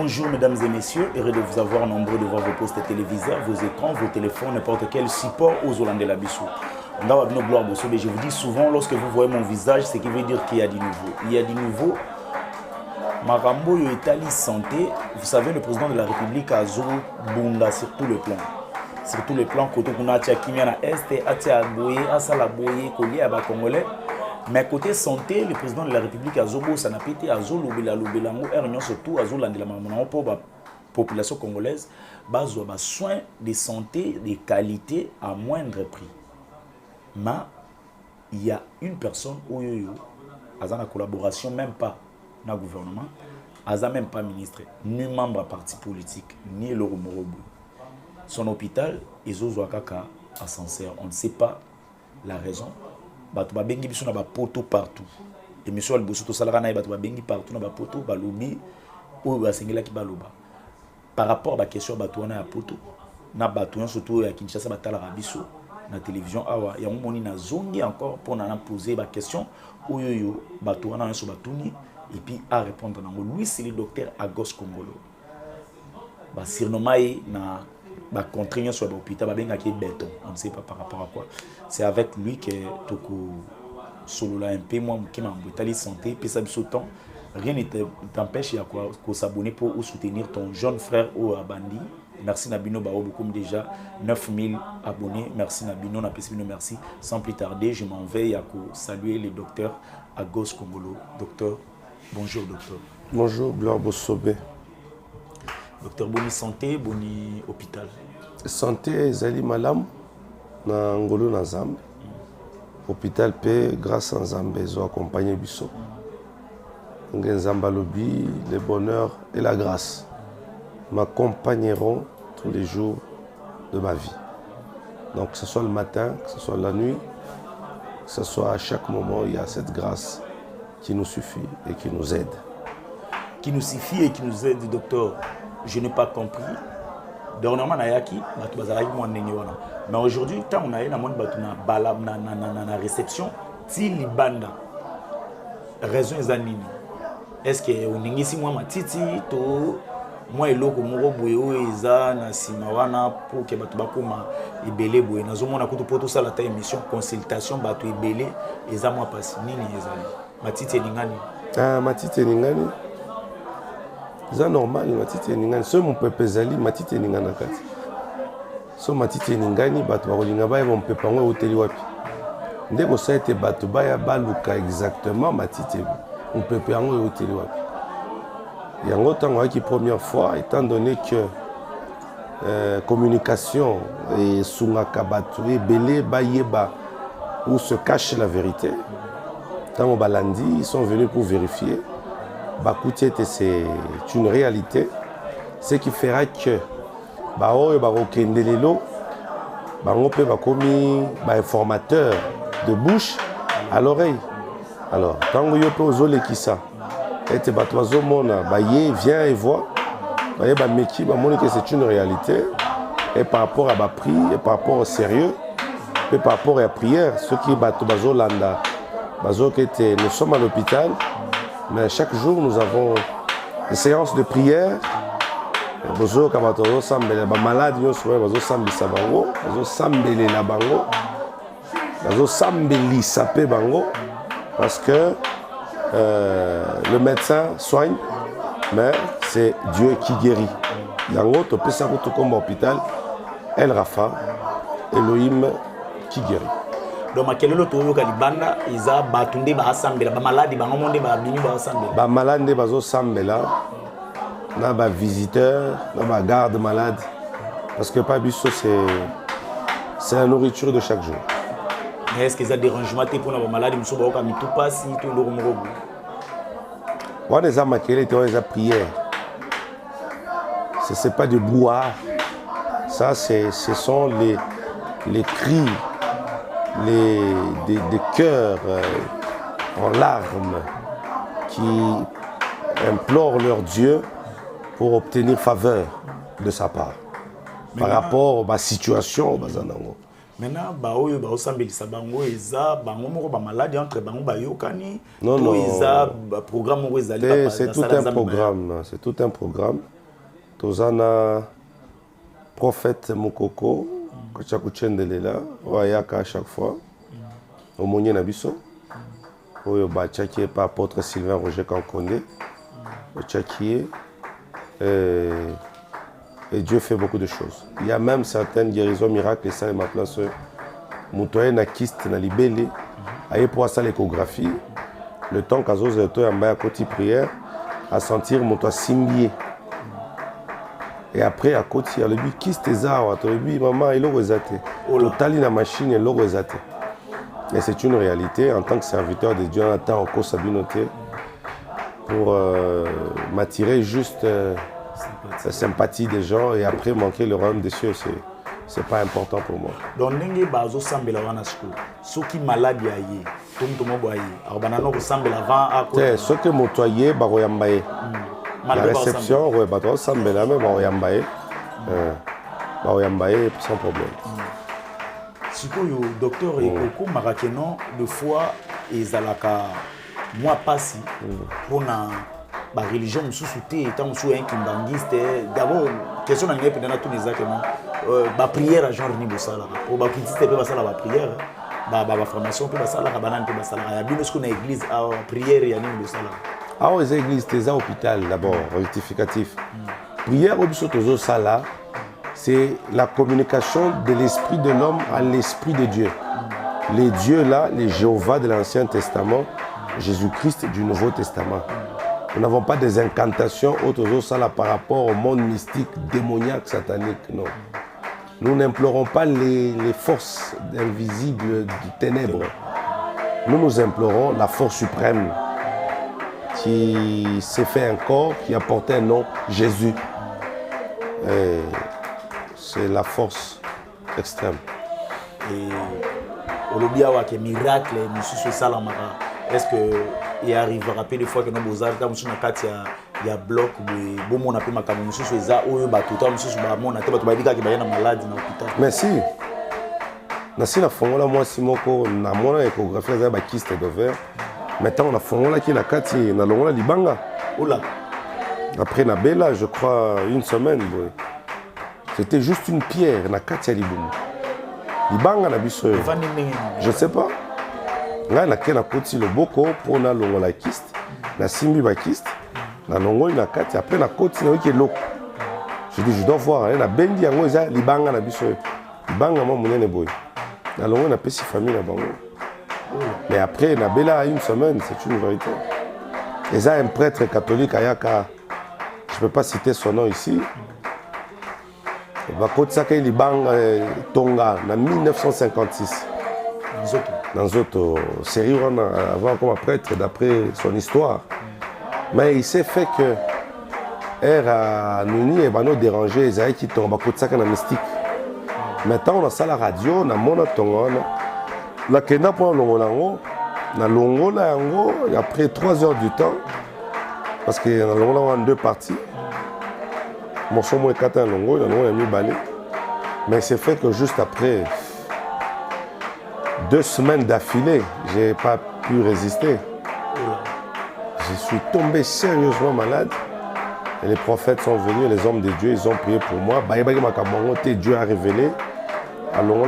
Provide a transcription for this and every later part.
Bonjour mesdames et messieurs, heureux de vous avoir nombreux devant vos postes téléviseurs, vos écrans, vos téléphones, n'importe quel support aux Hollandais la Bissou. Je vous dis souvent, lorsque vous voyez mon visage, ce qui veut dire qu'il y a du nouveau. Il y a du nouveau. Marambo Italie Santé, vous savez, le président de la République a Zoro Bunda sur tous les plans. Sur tous les plans, côté Kunatia Kimiana Est, Atia Boye, Asala Boye, Kolia Aba Congolais. Mais côté santé, le président de la République a Zobo Sanapete, a Zolo Belango, Ernion surtout, a Zolandela Mamana pour la population congolaise, besoin de soins de santé de qualité à moindre prix. Mais il y a une personne où il y a une collaboration, même pas dans le gouvernement, même pas ministre, ni membre parti politique, ni le Romorobo. Son hôpital, ils ont un ascenseur. On ne sait pas la raison. Bato ba bengi biso na ba poto partout. Et monsieur Albosso to salaka na bato ba bengi partout na ba poto ba lobi o ba sengela ki ba loba. Par rapport à la question bato na poto na bato surtout ya Kinshasa batala biso na télévision awa ya moni na zongi encore pour na poser ba question oyoyo bato na so batuni et puis à répondre na lui c'est le docteur Agos Kongolo. Ba surnommé na ba contraignant sur l'hôpital ba benga ki béton, on ne sait pas par rapport à quoi. C'est avec lui que Toko solo là un peu moi qui m'a embouté santé puis ça ce temps rien ne t'empêche à quoi s'abonner pour soutenir ton jeune frère au Abandi. Merci Nabino Bao beaucoup déjà 9000 abonnés. Merci Nabino Napesino merci. Sans plus tarder, je m'en vais à saluer le docteur Agos Kongolo. Docteur, bonjour docteur. Bonjour Gloire Bossobé. Docteur Boni santé, Boni hôpital. Santé Zali Malam na Ngolo na Zambe. Hôpital P grâce à Zambe zo accompagné biso. Ngenzamba lobi, le bonheur et la grâce m'accompagneront tous les jours de ma vie. Donc que ce soit le matin, que ce soit la nuit, que ce soit à chaque moment, il y a cette grâce qui nous suffit et qui nous aide. Qui nous suffit et qui nous aide, docteur. Je n'ai pas compris. Dernièrement, mais aujourd'hui, quand on a eu la réception, il banda. Raison est-ce que on est ici moi matiti to moi eloko moko boye o eza na simawana pour que bato bakoma ebele boye nazomona kutu poto sala ta émission consultation bato ebele eza moi pasi nini ezali matiti ningani matiti ningani c'est normal matiti ningani so mon pepe zali matiti ningana kati so matiti ningani bato bakolinga baye mon pepe ngo hoteli wapi ndeko ça été bato baya baluka exactement matiti on peut pas en hôtel wapi. Il y a un autre qui première fois étant donné que communication et sunaka batu et belé bayeba où se cache la vérité. Tant au balandi ils sont venus pour vérifier. Bakouti c'est une réalité. Ce qui fera que bao et baro kendelelo bango pe bakomi ba informateur de bouche à l'oreille. Alors, quand vous avez posé les qui ça, et tu viens et vois, c'est une réalité, et par rapport à ma prix, et par rapport au sérieux, et par rapport à la prière, ceux qui battent Bazolanda, nous sommes à l'hôpital, mais chaque jour nous avons des séances de prière. Bozo Kamatozo Sambele, malade, nous sommes Bazo Sambi Sabango, Bazo Sambele la Bango, Bazo Sambeli Sapé Bango. Parce que le médecin soigne, mais c'est Dieu qui guérit. Yango, tu peux savoir tout comme l'hôpital, El Rafa, Elohim qui guérit. Donc, quel est le tour de Banda? Ils ont battu ba assemblée, ba malade, ba monde ba bini ba assemblée. Ba malade ba zo sambela, na ba visiteur, na ba garde malade, parce que pas biso c'est la nourriture de chaque jour. Mais est-ce qu'ils ont des rangements pour les malades? Ils sont comme tout passe, tout le monde. On les a maquillés, on a prière. Ce n'est pas du brouhaha. Ça, ce sont les cris, des cœurs en larmes qui implorent leur Dieu pour obtenir faveur de sa part. Par rapport à ma situation, Maintenant, baoyo baosambelisa bango eza bango moko ba maladie entre bango bayokani. Non. Eza programme moko ezali c'est tout un programme. C'est tout un programme. Tozana prophète Mukoko, Kachakuchendelela, Wayaka à chaque fois. Au Mounier Nabiso. Oyo ba tchakié par apôtre Sylvain Roger Kankonde. Tchakié. Et Dieu fait beaucoup de choses. Il y a même certaines guérisons miracles, et ça, ma place, Moutoye na kyste na libélé, aïe pour ça l'échographie, le temps qu'à Zozo et toi, à côté prière, à sentir Moutoye simbié. Et après, à côté, il y a le but kyste et zawa, tu as dit, maman, il est rezaté. Totali la machine, il est rezaté. Et c'est une réalité, en tant que serviteur de Dieu, on attend encore sa communauté pour m'attirer juste. La sympathie des gens et après manquer le royaume des cieux, c'est pas important pour moi. Donc, n'engé bazo sambela wana siko. Soki malade ya ye, tom boye. Alors banano ko sambela avant à côté. Ce que motoyer baroyambaye. La réception, ouais, bato sambela mais baroyambaye. Baroyambaye sans problème. Siko yo docteur Ekoko marakeno de fois ezalaka moi passi pour na la religion me sous-souté étant sous un kimbangiste d'abord question n'a pas dans tous les actes ba prière à genre ni bosala pour ba kitiste peut basala ba prière ba formation peut basala ka banane peut basala ya bino ce qu'on a église à prière ya ni bosala ah aux églises des hôpital d'abord rectificatif prière au bisotozo sala c'est la communication de l'esprit de l'homme à l'esprit de Dieu. Les dieux là, les Jéhovah de l'Ancien Testament, Jésus-Christ du Nouveau Testament. Nous n'avons pas des incantations autour ça là par rapport au monde mystique, démoniaque, satanique, non. Nous n'implorons pas les forces invisibles du ténèbre. Nous implorons la force suprême qui s'est fait un corps, qui a porté un nom, Jésus. C'est la force extrême. Et au lobby avec un miracle, monsieur Salamara, est-ce que il arrivera peu de fois que nous bozar comme sur na kati ya bloc de bon on appelle makamu monsieur eza oyo ba tout temps monsieur ba mon ate ba to ba bika ki ba na malade na hôpital. Merci. Nasi na fongola moi simoko na mona échographie za ba kyste d'ovaire. Maintenant on a fongola ki na kati na longola libanga. Oula. Après na bella je crois une semaine. C'était juste une pierre na kati ya libumu. Libanga na biso. Je sais pas. Là, il y a le boko pour na longo la kyste, la simbi ba kyste, na longo na kati après na koti na wiki loko. Je dis je dois voir na bendi yango eza libanga na biso. Libanga mo munene boy. Na longo na pesi famille na bango. Mais après na bela une semaine, c'est une vérité. Et ça un prêtre catholique ayaka, je peux pas citer son nom ici. Ba koti saka libanga Tonga na 1956. Dans d'autres séries, avant comme prêtre, d'après son histoire. Mais il s'est fait que Air Nouni et Bano dérangé, ils avaient quitté le mystique. Maintenant, on a ça la radio, on a mon tongon. La Kenda pour l'ongolango, on a l'ongolango, et après 3 heures du temps, parce qu'il y a l'ongolango en 2 parties. Mon son est 4 longo, il y a mis balai. Mais c'est fait que juste après 2 semaines d'affilée, je n'ai pas pu résister. Je suis tombé sérieusement malade. Et les prophètes sont venus, les hommes de Dieu, ils ont prié pour moi. Dieu a révélé. Alors,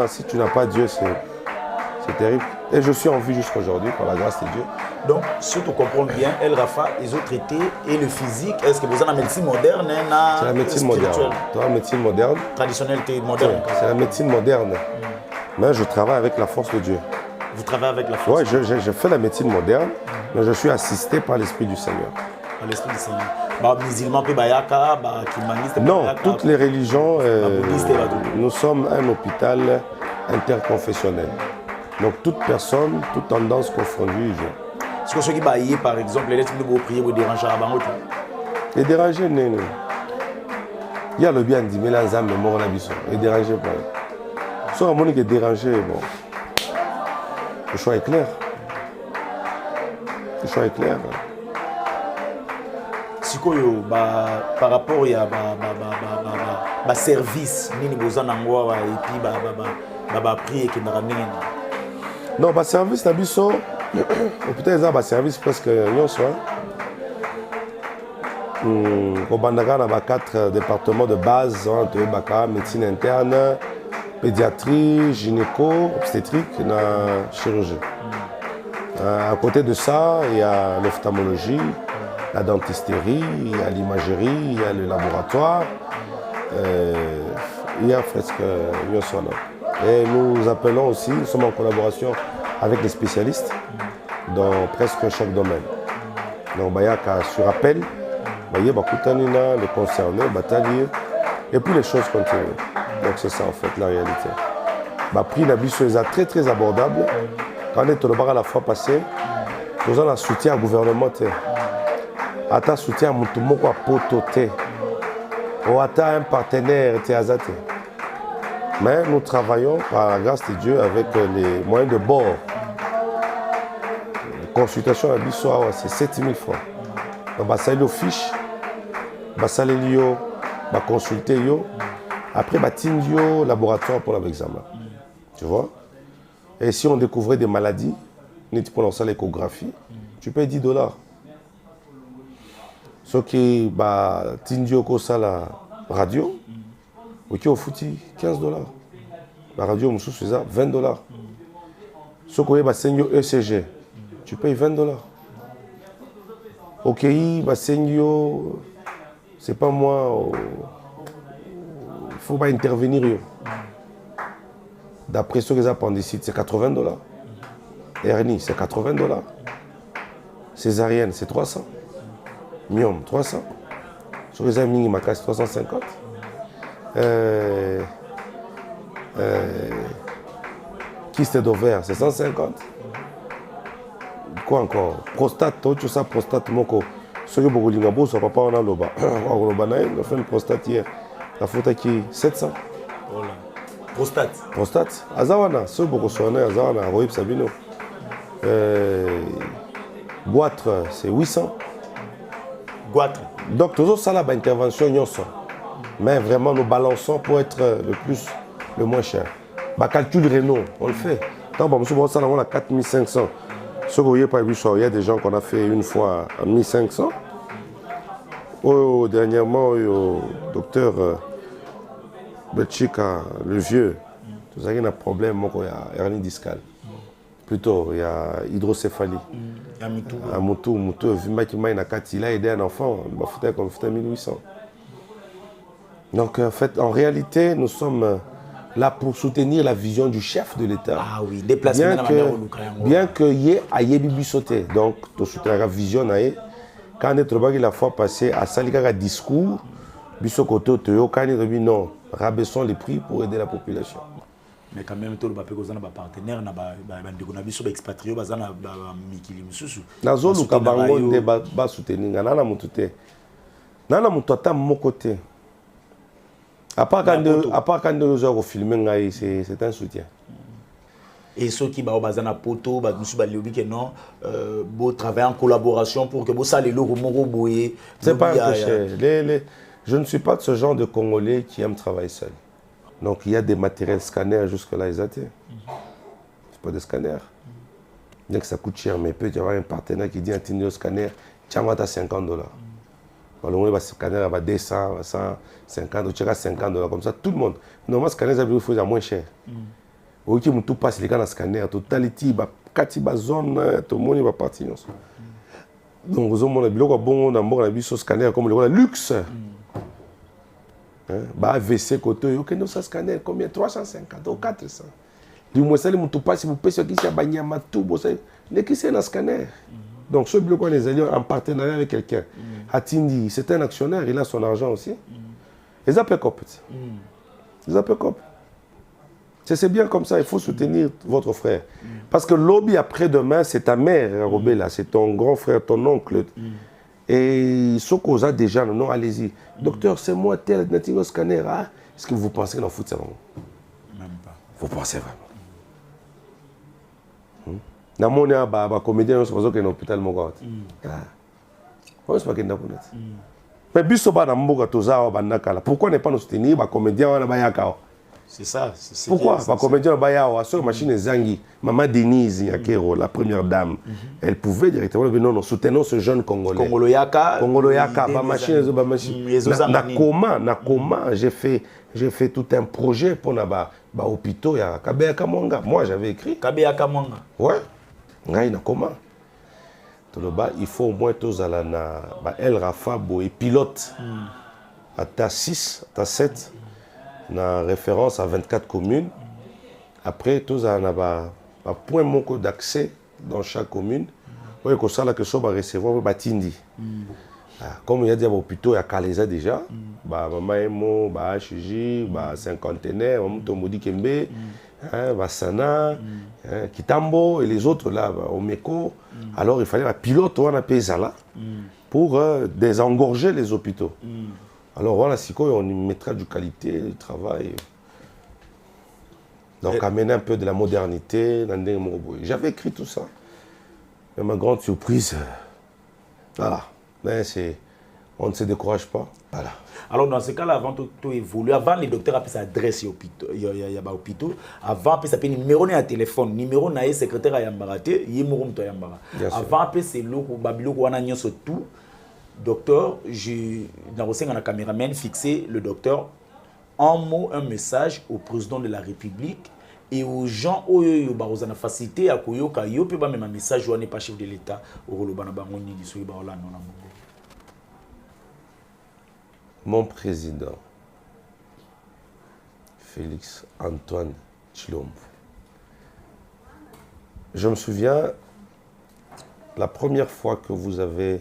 si tu n'as pas Dieu, c'est terrible. Et je suis en vie jusqu'à aujourd'hui, par la grâce de Dieu. Donc, si tu comprends bien, El Rafa, ils ont traité et le physique. Est-ce que vous avez la médecine moderne? C'est la médecine moderne. Tu la médecine moderne. Traditionnelle, moderne. C'est la médecine moderne. Mais je travaille avec la force de Dieu. Vous travaillez avec la force? Oui, je fais la médecine moderne, mais je suis assisté par l'Esprit du Seigneur. Par l'Esprit du Seigneur. Musulmans, bayaka, non, toutes les religions, nous sommes un hôpital interconfessionnel. Donc toute personne, toute tendance confondue. Est-ce que ceux qui baillent, par exemple, les lettres de vos prières vous dérangent à Bangoto? Les déranger, non. Il y a le bien dit, mais là, ça me mort la biso. Les déranger pas. Soit on est dérangé, bon. Le choix est clair. Le choix est clair. Si sikoyo par rapport à service nini boza nango et puis prix et kendaka ndenge. Non, service na biso peut-être ça service presque nyonso. Kobandaka na 4 départements de base, baka médecine interne, pédiatrie, gynéco, obstétrique, na chirurgie. À côté de ça, il y a l'ophtalmologie, la dentisterie, il y a l'imagerie, il y a le laboratoire. Il y a presque nyonso. Et nous appelons aussi, nous sommes en collaboration avec les spécialistes dans presque chaque domaine. Donc, il y a sur appel, les concernés, et puis les choses continuent. Donc c'est ça en fait la réalité. Le prix d'Abisso est très très abordable. Quand on est à la fois passée, nous avons un soutien au gouvernement. Un soutien à tout le monde ou à un partenaire. Mais nous travaillons par la grâce de Dieu avec les moyens de bord. La consultation à Abisso, c'est 7 000 francs. Donc, ça y est, fiche. Ça va consulter après le laboratoire pour l'examen. Tu vois? Et si on découvrait des maladies, pour l'échographie, tu payes $10. Ce qui est ça la radio, qui au foutu $15. La radio c'est $20. Ce qui est ECG, tu payes $20. Ok, c'est pas moi, il faut pas intervenir. D'après ce que les appendicites, c'est $80. Hernie, c'est $80. Césarienne, c'est 300. Myome, 300. Sur les amis, c'est 350. Kyste d'ovaire, c'est 150. Quoi encore? Prostate, tu sais, prostate, moko. Ce que beaucoup de gens papa on a loba. On a fait une prostate hier. La faute qui 700. Voilà. Prostate. Prostate. Azawana, ce beaucoup sonné, Azawana, Roib Sabino. Goitre, c'est 800. Goitre. Donc, toujours ça là, intervention, mais vraiment, nous balançons pour être le moins cher. Calcul Renault, on le fait. Tant bon, monsieur, ça, on a 4500. Ce que vous voyez, il y a des gens qu'on a fait une fois à 1500. Dernièrement, le docteur Belchika, le vieux, il y a un problème, il y a hernie discale. Plutôt, il y a hydrocéphalie. Il y a Moutou, il a aidé un enfant, il a fait 1800. Donc, en fait, en réalité, nous sommes là pour soutenir la vision du chef de l'État. Ah oui, déplacement bien que y ait Bibi sauté. Donc, tu soutiens la vision. Quand on est la fois passée à Salika discours, Bissokoto, quand on dit non, rabaissons les prix pour aider la population. Mais quand même, tout le monde a partenaire, on a vu sur expatriés, on a Mikili Moussou. Nazo Lukabango de soutenir, nana mutute. Nana mutata mon côté. À part quand nous avons filmé, c'est un soutien. Et ceux qui ont besoin de poto, non, travailler en collaboration pour que ça les logo c'est pas un péché. Je ne suis pas de ce genre de Congolais qui aime travailler seul. Donc il y a des matériels scanners jusque-là, ils étaient. C'est pas des scanners. Bien que ça coûte cher, mais il peut y avoir un partenaire qui dit un Tindio scanner, tu as $50. Alors, le scanner va 200, 150, tu as $50 comme ça, tout le monde. Normalement, le scanner, il faut moins cher. Au qui tout passe, les gars dans le scanner, totalité, il y a zone, tout le monde va partir. Donc, vous avez bon scanner comme le luxe. AVC côté, ok, nous ça scanner combien 350 ou 400. Du moins, ça, les passe, vous payez ce qui s'est bagné à tout, mais qui c'est un scanner. Donc, ce bloc, on est allés en partenariat avec quelqu'un. Atindi, c'est un actionnaire, il a son argent aussi. Les appels cop. Les appels cop. C'est bien comme ça, il faut soutenir votre frère. Parce que lobby après-demain, c'est ta mère, Robela, c'est ton grand frère, ton oncle. Et ce qu'on a déjà, non, allez-y. Docteur, c'est moi, tel, natingo scanner. Ah, est-ce que vous pensez qu'on fout ça vraiment? Même pas. Vous pensez vraiment? Na mona ba comédien on se pose que l'hôpital mon gars. Ah. On se pas qu'il n'a pas net. Mais biso ba na mboka toza bandaka là. Pourquoi ne pas nous soutenir ba comédien wana ba yaka? C'est ça. Pourquoi ba comédien ba yawa sur machine zangi. Maman Denise Yakero, la première dame, elle pouvait directement dire non, non, soutenons ce jeune Congolais. Congoloyaka, ba machine na comment j'ai fait tout un projet pour na ba hôpitaux ya Kabeya Kamwanga. Moi j'avais écrit Kabeya Kamwanga. Ouais. Ngai na comment il faut au moins tous à la El Rafa et pilote à ta 6, ta 7, na référence à 24 communes. Après, tous à un point manque d'accès dans chaque commune. Oui, comme ça, la question va recevoir Batindi. Comme il y a des hôpitaux, il y a Kaleza déjà. Maman Emo, HJ, Cinquantenaire, Tomodi Kembe. Vassana, Kitambo et les autres là, Omeko. Alors il fallait un pilote ou un là pour désengorger les hôpitaux. Alors voilà, on y mettra du qualité, du travail. Donc amener un peu de la modernité. J'avais écrit tout ça. Mais ma grande surprise, voilà. Mais on ne se décourage pas. Voilà. Alors dans ce cas-là, avant tout évoluer, avant les docteurs appellent s'adresse au hôpital, avant appellent s'appeler numéro de téléphone, numéro de secrétaire à Yambarate, numéro de Yambara. Avant appellent c'est l'eau babilo wana nyonso tout. Docteur, dans le caméraman fixé le docteur en mot un message au président de la République et aux gens qui ont facilité à koyoka yo pe ba même un message ou n'est pas chef de l'État au rolobana bango ni diso ba la non. Mon président, Félix Antoine Tshilombo. Je me souviens, la première fois que vous avez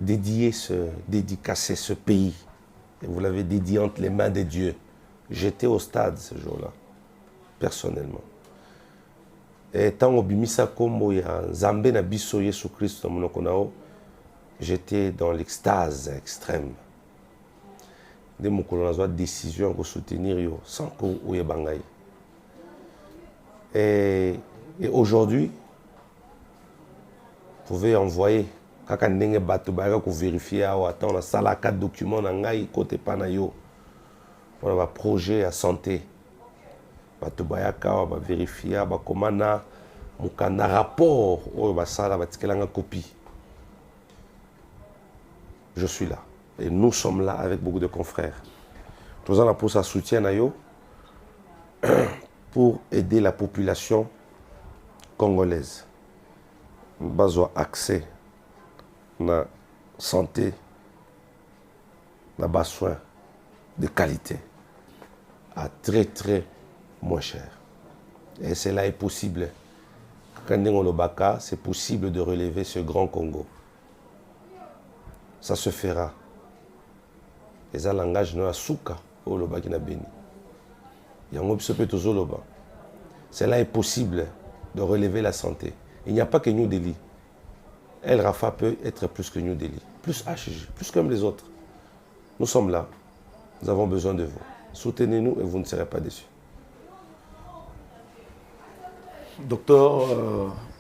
dédicacé ce pays, et vous l'avez dédié entre les mains de Dieu, j'étais au stade ce jour-là, personnellement. Et tant au Bimisa Kombo ya Zambé na biso Yesu Christ monokonao, j'étais dans l'extase extrême. Dès mon colonel décision de soutenir yo sans qu'on y bangaï. Et aujourd'hui, vous pouvez envoyer quand on a bateau pour vérifier ou attendre ça la 4 documents nangai côté panayo pour un projet à santé. Bateau bayaka va vérifier ba comment na mukana rapport ou ba sala ba tikelanga copie. Je suis là. Et nous sommes là avec beaucoup de confrères. Nous allons pour ça soutien à eux pour aider la population congolaise. Besoin accès à la santé, à bas soins de qualité à très très moins cher. Et cela est possible. Quand on est c'est possible de relever ce grand Congo. Ça se fera. Et ça langage na suka au loba qui na béni. Yango biso pe tozo loba. Cela est possible de relever la santé. Il n'y a pas que New Delhi. El Rafa peut être plus que New Delhi, plus HG, plus comme les autres. Nous sommes là. Nous avons besoin de vous. Soutenez-nous et vous ne serez pas déçus. Docteur,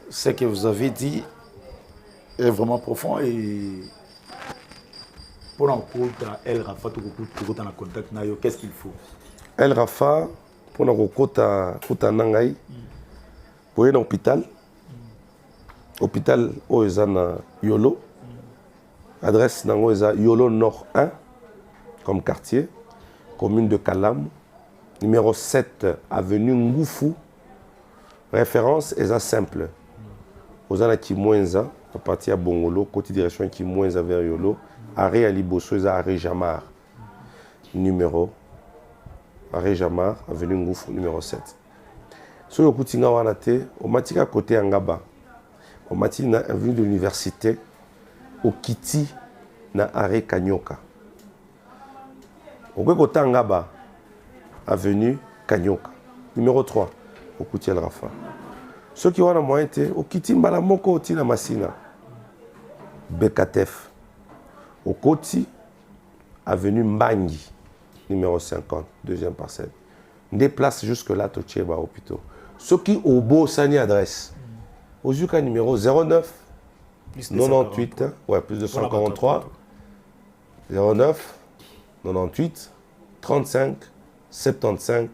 ce que vous avez dit est vraiment profond et pour en El Rafa, tu as contact, qu'est-ce qu'il faut? El Rafa, pour en contact, Nangai, pour aller à l'hôpital. Hôpital Oezana Yolo. Adresse Nango Yolo Nord 1, comme quartier. Commune de Kalam. Numéro 7, avenue Ngoufou. Référence est simple. Ozana Kimwenza, à partir de Bongolo, côté direction Kimwenza vers Yolo. Arrêt à Liboso, arrêt Jamar. Numéro. Arrêt Jamar, avenue Ngoufou, numéro 7. Sur le Koutinga Wanate, au Matika côté Angaba. Au Matina, avenue de l'université. Au Kiti, na arrêt Kanyoka. Au côté Angaba, avenue Kanyoka. Numéro 3, au Kouti El Rafa. Ceux qui ont la moyenne, au Kiti Mbalamoko, au Tina Massina. Bekatef. Au Koti, avenue Mbangi, numéro 50, deuxième parcelle. Déplace jusque-là, Tocheba, hôpital. Ceux qui ont beau sani adresse. Au Zuka numéro 09, plus 98, ouais, plus 243, 09 98 35 75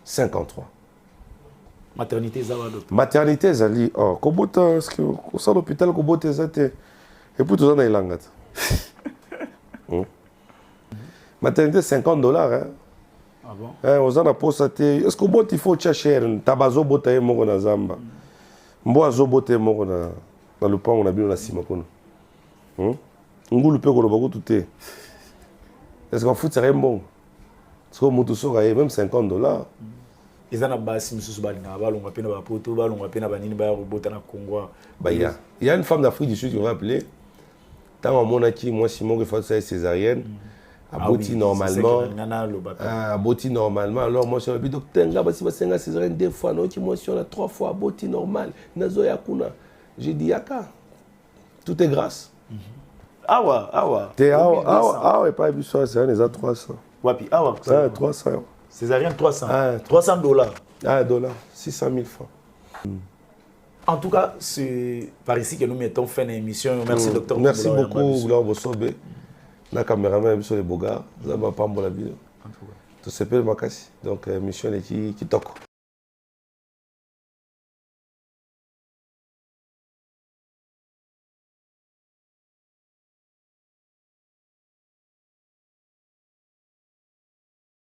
53. Maternité Zawa docteur. Maternité ezali oh kobota parce que au sein l'hôpital kobota ezate et puis tout ça na ilanga. Maternité $50 hein. Ah bon? Aux ana posa te est-ce que bota il faut cher tabazo bota ye moko na zamba. Mbo azobote moko na lupango na bino na sima kono. Ngulu pe ko lobako tuté. Est-ce qu'on fout ça bon? Est-ce que mutu soka ye même $50? Ils ont basi misusu balinga balonga pena ba poto balonga pena banini ba robota na Congo. Bah il y a une femme d'Afrique du Sud qui va appeler. Tant mon aki moi Simon qui fait ça césarienne. Aboti normalement. Aboti normalement. Alors moi je dis docteur nga basi basenga césarienne 2 fois non qui moi on a 3 fois aboti normal. Nazo yakuna. J'ai dit yaka. Tout est grâce. Awa. T'es awa pas biso c'est les 300. Wapi awa. 300. Césarienne 300. $300. $1, 600 000 francs. En tout cas, c'est par ici que nous mettons fin à l'émission. Merci, docteur. Merci beaucoup, Gloire Bossobe. La caméraman, sur les Bogards. Nous avons pas la vie. Tout s'appelle Makassi. Donc, mission est qui toque.